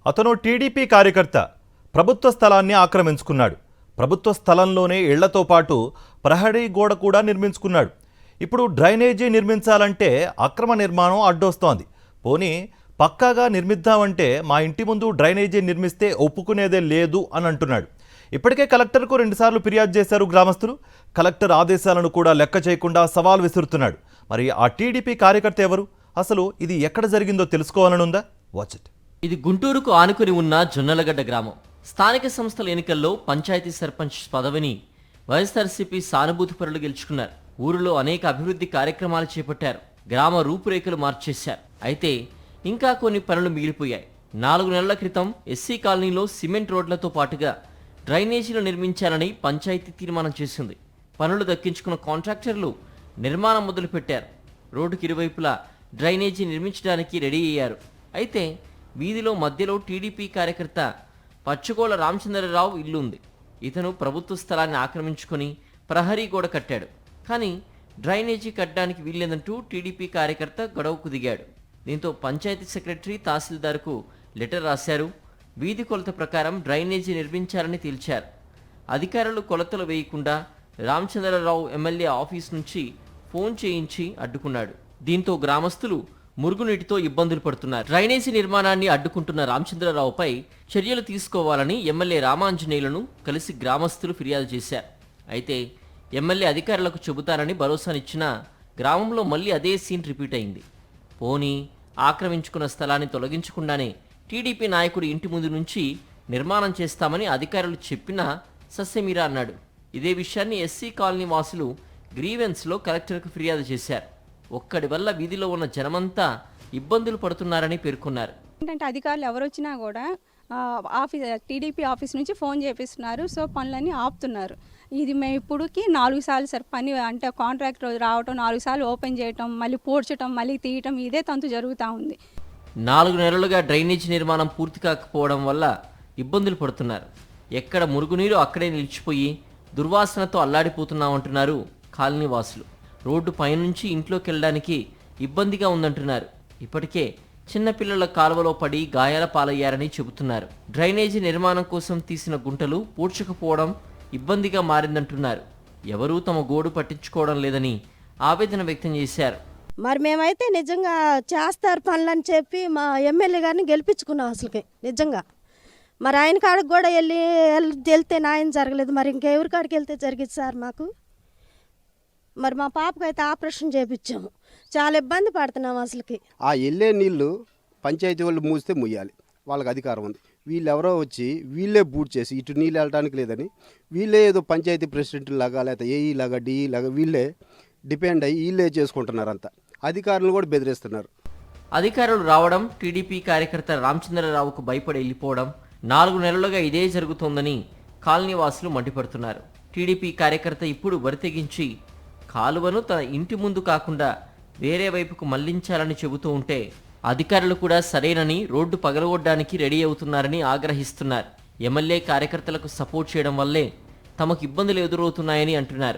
అతను టీడీపీ కార్యకర్త ప్రభుత్వ స్థలాన్ని ఆక్రమించుకున్నాడు. ప్రభుత్వ స్థలంలోనే ఇళ్లతో పాటు ప్రహరీ గోడ కూడా నిర్మించుకున్నాడు. ఇప్పుడు డ్రైనేజీ నిర్మించాలంటే అక్రమ నిర్మాణం అడ్డొస్తోంది. పోనీ పక్కాగా నిర్మిద్దామంటే మా ఇంటి ముందు డ్రైనేజీ నిర్మిస్తే ఒప్పుకునేదే లేదు అని అంటున్నాడు. ఇప్పటికే కలెక్టర్కు 2 సార్లు ఫిర్యాదు చేశారు గ్రామస్తులు. కలెక్టర్ ఆదేశాలను కూడా లెక్క చేయకుండా సవాల్ విసురుతున్నాడు. మరి ఆ టీడీపీ కార్యకర్త ఎవరు? అసలు ఇది ఎక్కడ జరిగిందో తెలుసుకోవాలనుందా? Watch it. ఇది గుంటూరుకు ఆనుకుని ఉన్న జొన్నలగడ్డ గ్రామం. స్థానిక సంస్థల ఎన్నికల్లో పంచాయతీ సర్పంచ్ పదవిని వైఎస్ఆర్సీపీ సానుభూతిపరులు గెలుచుకున్నారు. ఊరిలో అనేక అభివృద్ధి కార్యక్రమాలు చేపట్టారు. గ్రామ రూపురేఖలు మార్చేశారు. అయితే ఇంకా కొన్ని పనులు మిగిలిపోయాయి. 4 నెలల క్రితం ఎస్సీ కాలనీలో సిమెంట్ రోడ్లతో పాటుగా డ్రైనేజీలు నిర్మించాలని పంచాయతీ తీర్మానం చేసింది. పనులు దక్కించుకున్న కాంట్రాక్టర్లు నిర్మాణం మొదలుపెట్టారు. రోడ్డుకి ఇరువైపులా డ్రైనేజీ నిర్మించడానికి రెడీ అయ్యారు. అయితే వీధిలో మధ్యలో టీడీపీ కార్యకర్త పచ్చగోళ రామచంద్రరావు ఇల్లు ఉంది. ఇతను ప్రభుత్వ స్థలాన్ని ఆక్రమించుకొని ప్రహరీ గోడ కట్టాడు. కానీ డ్రైనేజీ కట్టడానికి వీల్లేదంటూ టీడీపీ కార్యకర్త గొడవకు దిగాడు. దీంతో పంచాయతీ సెక్రటరీ తహసీల్దార్కు లెటర్ రాశారు. వీధి కొలత ప్రకారం డ్రైనేజీ నిర్మించాలని తేల్చారు. అధికారులు కొలతలు వేయకుండా రామచంద్రరావు ఎమ్మెల్యే ఆఫీస్ నుంచి ఫోన్ చేయించి అడ్డుకున్నాడు. దీంతో గ్రామస్తులు మురుగునీటితో ఇబ్బందులు పడుతున్నారు. డ్రైనేజీ నిర్మాణాన్ని అడ్డుకుంటున్న రామచంద్రరావుపై చర్యలు తీసుకోవాలని ఎమ్మెల్యే రామాంజనేయులను కలిసి గ్రామస్తులు ఫిర్యాదు చేశారు. అయితే ఎమ్మెల్యే అధికారులకు చెబుతారని భరోసానిచ్చినా గ్రామంలో మళ్ళీ అదే సీన్ రిపీట్ అయింది. పోనీ ఆక్రమించుకున్న స్థలాన్ని తొలగించకుండానే టీడీపీ నాయకుడి ఇంటి ముందు నుంచి నిర్మాణం చేస్తామని అధికారులు చెప్పినా సస్యమీరా అన్నాడు. ఇదే విషయాన్ని ఎస్సీ కాలనీ వాసులు గ్రీవెన్స్లో కలెక్టర్కు ఫిర్యాదు చేశారు. ఒక్కడి వల్ల వీధిలో ఉన్న జనమంతా ఇబ్బందులు పడుతున్నారని పేర్కొన్నారు. ఏంటంటే అధికారులు ఎవరు వచ్చినా కూడా టీడీపీ ఆఫీస్ నుంచి ఫోన్ చేపిస్తున్నారు. సో పనులన్నీ ఆపుతున్నారు. ఇది మేము ఇప్పుడుకి 4 సార్లు సార్ పని అంటే కాంట్రాక్ట్ రావటం, 4 సార్లు ఓపెన్ చేయటం, మళ్ళీ పూడ్చడం, మళ్ళీ తీయటం, ఇదే తంతు జరుగుతూ ఉంది. 4 నెలలుగా డ్రైనేజీ నిర్మాణం పూర్తి కాకపోవడం వల్ల ఇబ్బందులు పడుతున్నారు. ఎక్కడ మురుగునీరు అక్కడే నిలిచిపోయి దుర్వాసనతో అల్లాడిపోతున్నామంటున్నారు కాలనీ వాసులు. రోడ్డు పైనుంచి ఇంట్లోకి వెళ్ళడానికి ఇబ్బందిగా ఉందంటున్నారు. ఇప్పటికే చిన్నపిల్లల కాలువలో పడి గాయాల పాలయ్యారని చెబుతున్నారు. డ్రైనేజీ నిర్మాణం కోసం తీసిన గుంటలు పూడ్చకపోవడం ఇబ్బందిగా మారిందంటున్నారు. ఎవరూ తమ గోడు పట్టించుకోవడం లేదని ఆవేదన వ్యక్తం చేశారు. మరి మేమైతే నిజంగా చేస్తారు పనులని చెప్పి మా ఎమ్మెల్యే గారిని గెలిపించుకున్నాం. అసలుకి నిజంగా మరి ఆయన కాడికి కూడా వెళ్తే న్యాయం జరగలేదు. మరి ఇంకెవరి కాడికి వెళ్తే జరిగింది సార్ మాకు. మరి మా పాపకైతే ఆపరేషన్ చేయించాము. చాలా ఇబ్బంది పడుతున్నాం అసలుకి. ఆ వెళ్ళే నీళ్లు పంచాయతీ వాళ్ళు మూస్తే ముయ్యాలి, వాళ్ళకి అధికారం ఉంది. వీళ్ళు ఎవరో వచ్చి వీళ్ళే బూట్ చేసి ఇటు నీళ్ళు వెళ్ళడానికి లేదని వీళ్ళే ఏదో పంచాయతీ ప్రెసిడెంట్ లాగా లేకపోతే ఏఈ లాగా డిఈ లాగా వీళ్ళే డిపెండ్ అయ్యి వీళ్ళే చేసుకుంటున్నారు. అంతా అధికారులు కూడా బెదిరిస్తున్నారు. అధికారులు రావడం, టీడీపీ కార్యకర్త రామచంద్రరావుకు భయపడి వెళ్ళిపోవడం, 4 నెలలుగా ఇదే జరుగుతోందని కాలనీ వాసులు మండిపడుతున్నారు. టీడీపీ కార్యకర్త ఇప్పుడు బరితెగించి కాలువను తన ఇంటి ముందు కాకుండా వేరే వైపుకు మళ్లించాలని చెబుతూ ఉంటే అధికారులు కూడా సరేనని రోడ్డు పగలగొట్టడానికి రెడీ అవుతున్నారని ఆగ్రహిస్తున్నారు. ఎమ్మెల్యే కార్యకర్తలకు సపోర్ట్ చేయడం వల్లే తమకు ఇబ్బందులు ఎదురవుతున్నాయని అంటున్నారు.